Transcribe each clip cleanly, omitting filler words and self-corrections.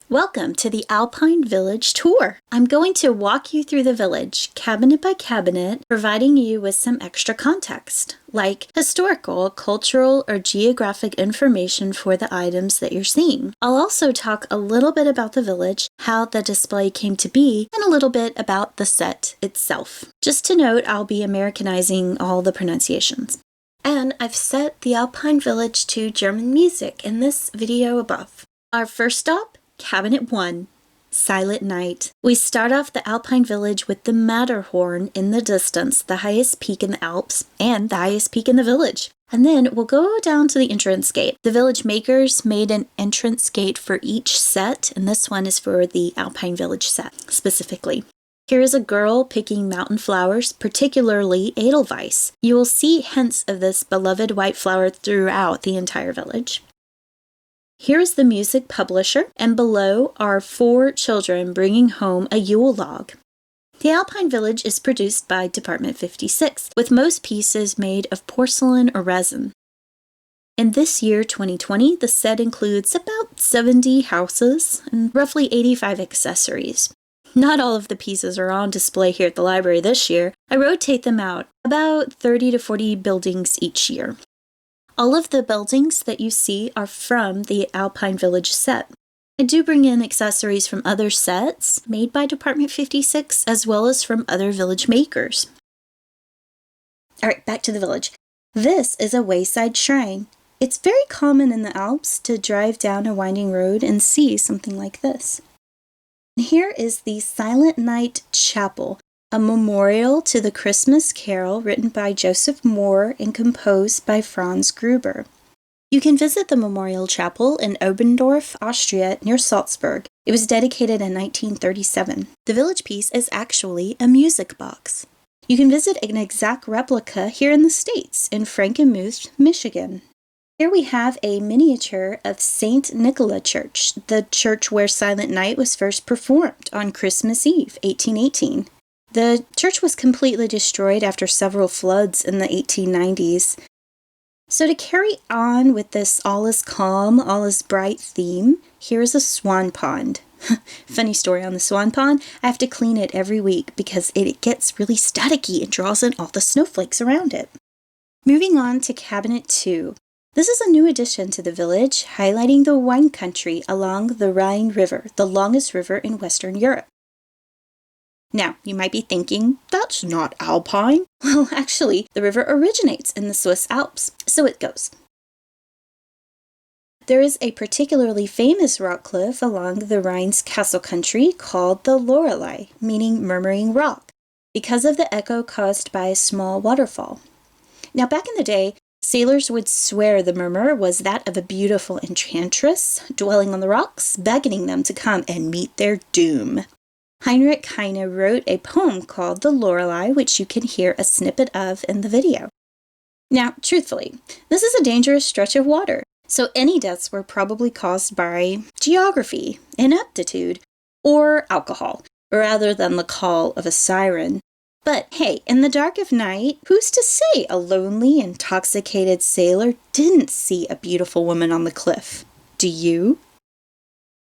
Welcome to the Alpine Village tour. I'm going to walk you through the village, cabinet by cabinet, providing you with some extra context, like historical, cultural, or geographic information for the items that you're seeing. I'll also talk a little bit about the village, how the display came to be, and a little bit about the set itself. Just to note, I'll be Americanizing all the pronunciations. And I've set the Alpine Village to German music in this video above. Our first stop, Cabinet 1, Silent Night. We start off the Alpine Village with the Matterhorn in the distance, the highest peak in the Alps and the highest peak in the village. And then we'll go down to the entrance gate. The village makers made an entrance gate for each set, and this one is for the Alpine Village set specifically. Here is a girl picking mountain flowers, particularly Edelweiss. You will see hints of this beloved white flower throughout the entire village. Here is the music publisher, and below are 4 children bringing home a Yule log. The Alpine Village is produced by Department 56, with most pieces made of porcelain or resin. In this year, 2020, the set includes about 70 houses and roughly 85 accessories. Not all of the pieces are on display here at the library this year. I rotate them out, about 30 to 40 buildings each year. All of the buildings that you see are from the Alpine Village set. I do bring in accessories from other sets made by Department 56 as well as from other village makers. Alright, back to the village. This is a wayside shrine. It's very common in the Alps to drive down a winding road and see something like this. Here is the Silent Night Chapel, a memorial to the Christmas Carol written by Joseph Mohr and composed by Franz Gruber. You can visit the memorial chapel in Oberndorf, Austria, near Salzburg. It was dedicated in 1937. The village piece is actually a music box. You can visit an exact replica here in the States, in Frankenmuth, Michigan. Here we have a miniature of St. Nicholas Church, the church where Silent Night was first performed on Christmas Eve, 1818. The church was completely destroyed after several floods in the 1890s. So to carry on with this all is calm, all is bright theme, here is a swan pond. Funny story on the swan pond, I have to clean it every week because it gets really staticky and draws in all the snowflakes around it. Moving on to Cabinet 2. This is a new addition to the village, highlighting the wine country along the Rhine River, the longest river in Western Europe. Now, you might be thinking, that's not Alpine. Well, actually, the river originates in the Swiss Alps, so it goes. There is a particularly famous rock cliff along the Rhine's castle country called the Lorelei, meaning murmuring rock, because of the echo caused by a small waterfall. Now, back in the day, sailors would swear the murmur was that of a beautiful enchantress dwelling on the rocks, beckoning them to come and meet their doom. Heinrich Heine wrote a poem called The Lorelei, which you can hear a snippet of in the video. Now, truthfully, this is a dangerous stretch of water, so any deaths were probably caused by geography, ineptitude, or alcohol, rather than the call of a siren. But hey, in the dark of night, who's to say a lonely, intoxicated sailor didn't see a beautiful woman on the cliff? Do you?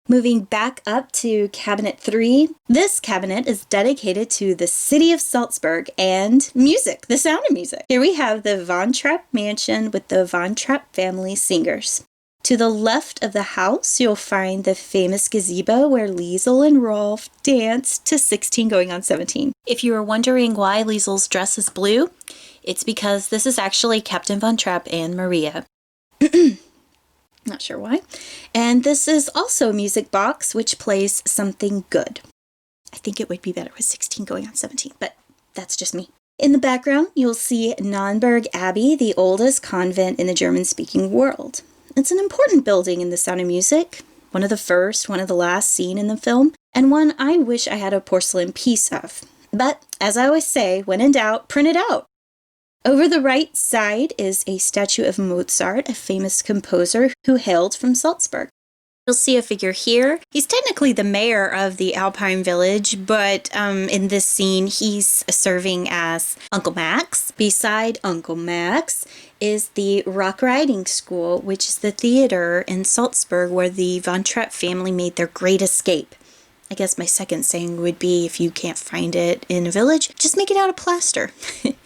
Moving back up to Cabinet 3, this cabinet is dedicated to the city of Salzburg and music, the sound of music. Here we have the Von Trapp Mansion with the Von Trapp family singers. To the left of the house, you'll find the famous gazebo where Liesel and Rolf danced to 16 going on 17. If you were wondering why Liesel's dress is blue, it's because this is actually Captain Von Trapp and Maria. Not sure why. And this is also a music box which plays something good. I think it would be better with 16 going on 17, but that's just me. In the background, you'll see Nonnberg Abbey, the oldest convent in the German-speaking world. It's an important building in The Sound of Music, one of the first, one of the last seen in the film, and one I wish I had a porcelain piece of. But, as I always say, when in doubt, print it out! Over the right side is a statue of Mozart, a famous composer who hailed from Salzburg. You'll see a figure here. He's technically the mayor of the Alpine village, but in this scene, he's serving as Uncle Max. Beside Uncle Max is the Rock Riding School, which is the theater in Salzburg where the Von Trapp family made their great escape. I guess my second saying would be, if you can't find it in a village, just make it out of plaster.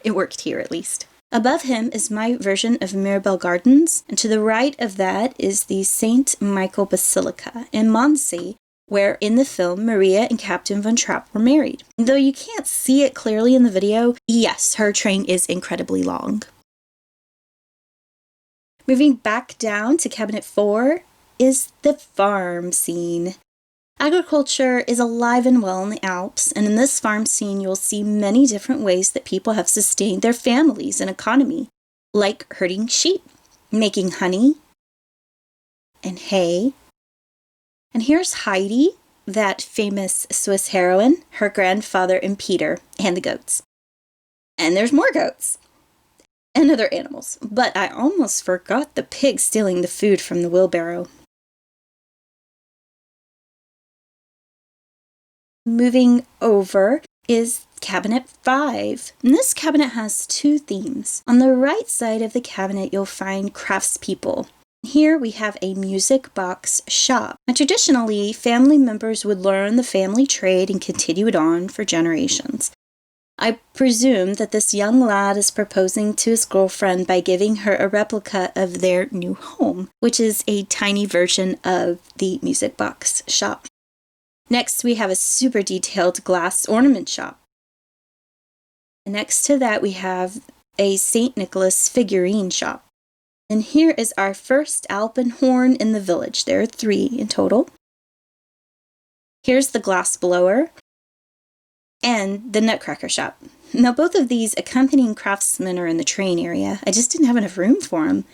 It worked here at least. Above him is my version of Mirabel Gardens, and to the right of that is the St. Michael Basilica in Mondsee, where in the film Maria and Captain Von Trapp were married. Though you can't see it clearly in the video, yes, her train is incredibly long. Moving back down to Cabinet 4 is the farm scene. Agriculture is alive and well in the Alps, and in this farm scene you'll see many different ways that people have sustained their families and economy, like herding sheep, making honey and hay. And here's Heidi, that famous Swiss heroine, her grandfather and Peter, and the goats. And there's more goats and other animals, but I almost forgot the pig stealing the food from the wheelbarrow. Moving over is Cabinet 5. And this cabinet has two themes. On the right side of the cabinet, you'll find craftspeople. Here we have a music box shop. And traditionally, family members would learn the family trade and continue it on for generations. I presume that this young lad is proposing to his girlfriend by giving her a replica of their new home, which is a tiny version of the music box shop. Next, we have a super detailed glass ornament shop. And next to that, we have a St. Nicholas figurine shop. And here is our first Alpine horn in the village. There are 3 in total. Here's the glass blower and the nutcracker shop. Now, both of these accompanying craftsmen are in the train area. I just didn't have enough room for them.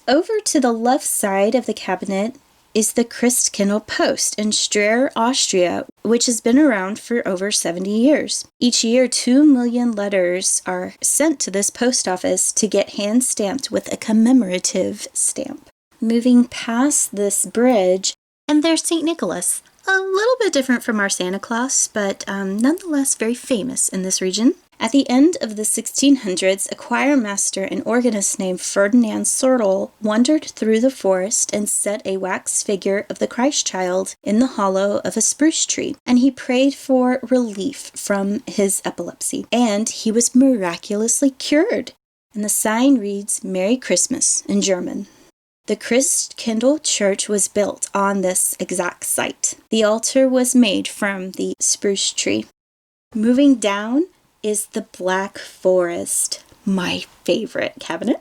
Over to the left side of the cabinet is the Christkindl Post in Steyr, Austria, which has been around for over 70 years. Each year, 2 million letters are sent to this post office to get hand-stamped with a commemorative stamp. Moving past this bridge, and there's St. Nicholas. A little bit different from our Santa Claus, but nonetheless very famous in this region. At the end of the 1600s, a choir master and organist named Ferdinand Sortel wandered through the forest and set a wax figure of the Christ child in the hollow of a spruce tree, and he prayed for relief from his epilepsy, and he was miraculously cured. And the sign reads, "Merry Christmas" in German. The Christkindl church was built on this exact site. The altar was made from the spruce tree. Moving down is the Black Forest, my favorite cabinet.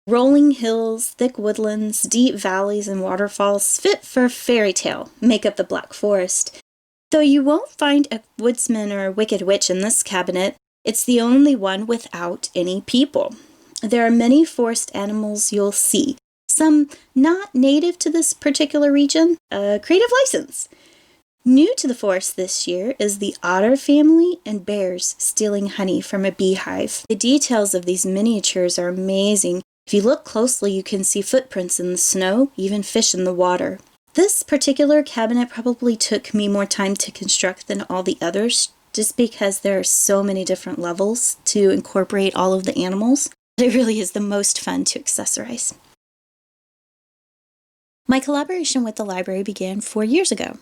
Rolling hills, thick woodlands, deep valleys, and waterfalls fit for a fairy tale make up the Black Forest. Though you won't find a woodsman or a wicked witch in this cabinet, it's the only one without any people. There are many forest animals you'll see, some not native to this particular region, a creative license. New to the forest this year is the otter family and bears stealing honey from a beehive. The details of these miniatures are amazing. If you look closely, you can see footprints in the snow, even fish in the water. This particular cabinet probably took me more time to construct than all the others, just because there are so many different levels to incorporate all of the animals. It really is the most fun to accessorize. My collaboration with the library began 4 years ago.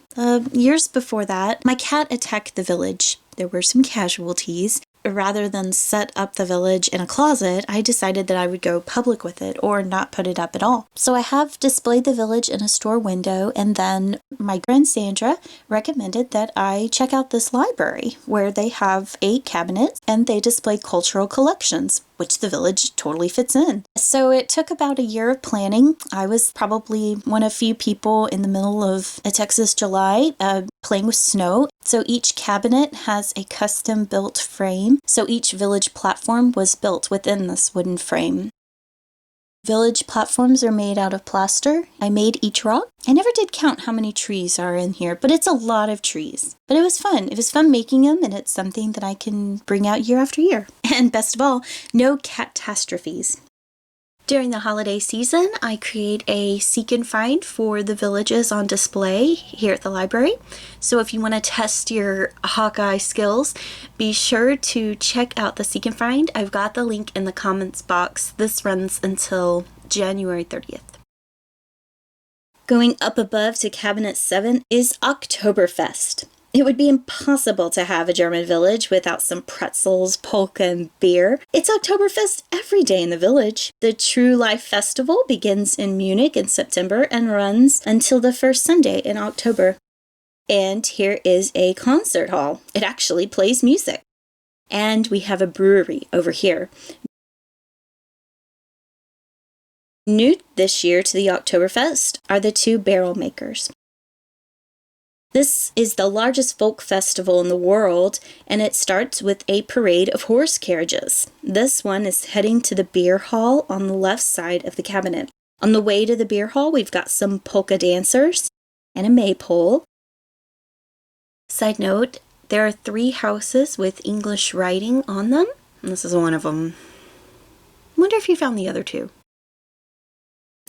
Years before that, my cat attacked the village. There were some casualties. Rather than set up the village in a closet, I decided that I would go public with it or not put it up at all. So I have displayed the village in a store window, and then my friend Sandra recommended that I check out this library where they have 8 cabinets and they display cultural collections, which the village totally fits in. So it took about a year of planning. I was probably one of few people in the middle of a Texas July playing with snow. So each cabinet has a custom built frame. So each village platform was built within this wooden frame. Village platforms are made out of plaster. I made each rock. I never did count how many trees are in here, but it's a lot of trees. But it was fun. It was fun making them, and it's something that I can bring out year after year. And best of all, no catastrophes. During the holiday season, I create a seek and find for the villages on display here at the library. So if you want to test your Hawkeye skills, be sure to check out the seek and find. I've got the link in the comments box. This runs until January 30th. Going up above to Cabinet 7 is Oktoberfest. It would be impossible to have a German village without some pretzels, polka, and beer. It's Oktoberfest every day in the village. The True Life Festival begins in Munich in September and runs until the first Sunday in October. And here is a concert hall. It actually plays music. And we have a brewery over here. New this year to the Oktoberfest are the 2 barrel makers. This is the largest folk festival in the world, and it starts with a parade of horse carriages. This one is heading to the beer hall on the left side of the cabinet. On the way to the beer hall, we've got some polka dancers and a maypole. Side note, there are 3 houses with English writing on them. And this is one of them. I wonder if you found the other 2.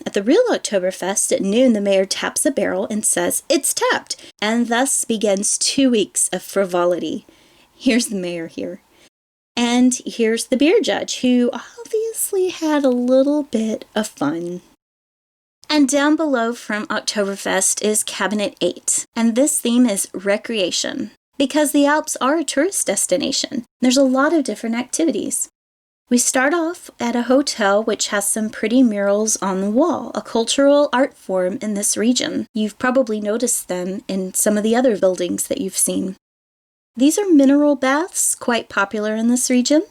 At the real Oktoberfest at noon, the mayor taps a barrel and says, "It's tapped!" And thus begins 2 weeks of frivolity. Here's the mayor here. And here's the beer judge, who obviously had a little bit of fun. And down below from Oktoberfest is Cabinet 8. And this theme is recreation, because the Alps are a tourist destination. There's a lot of different activities. We start off at a hotel which has some pretty murals on the wall, a cultural art form in this region. You've probably noticed them in some of the other buildings that you've seen. These are mineral baths, quite popular in this region.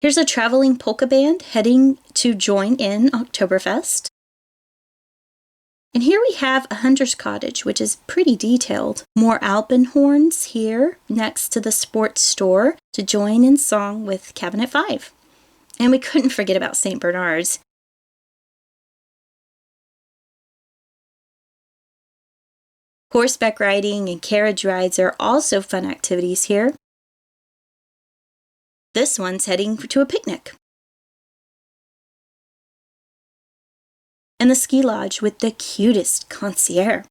Here's a traveling polka band heading to join in Oktoberfest. And here we have a hunter's cottage, which is pretty detailed. More Alpine horns here next to the sports store to join in song with Cabinet 5. And we couldn't forget about St. Bernard's. Horseback riding and carriage rides are also fun activities here. This one's heading to a picnic. And the ski lodge with the cutest concierge.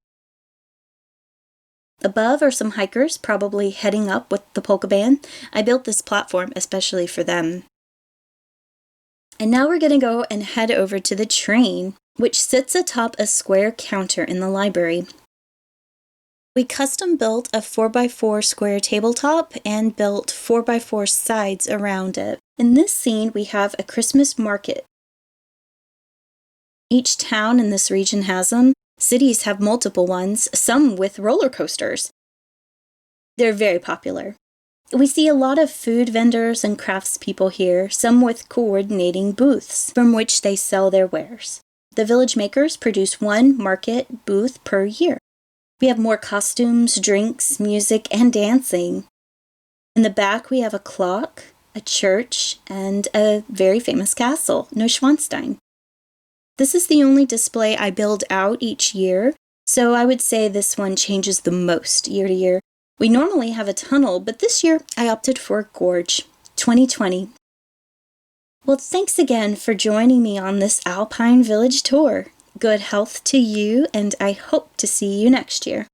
Above are some hikers, probably heading up with the polka band. I built this platform especially for them. And now we're going to go and head over to the train, which sits atop a square counter in the library. We custom built a 4x4 square tabletop and built 4x4 sides around it. In this scene, we have a Christmas market. Each town in this region has them. Cities have multiple ones, some with roller coasters. They're very popular. We see a lot of food vendors and craftspeople here, some with coordinating booths from which they sell their wares. The village makers produce 1 market booth per year. We have more costumes, drinks, music, and dancing. In the back, we have a clock, a church, and a very famous castle, Neuschwanstein. This is the only display I build out each year, so I would say this one changes the most year to year. We normally have a tunnel, but this year I opted for a gorge. 2020. Well, thanks again for joining me on this Alpine Village tour. Good health to you, and I hope to see you next year.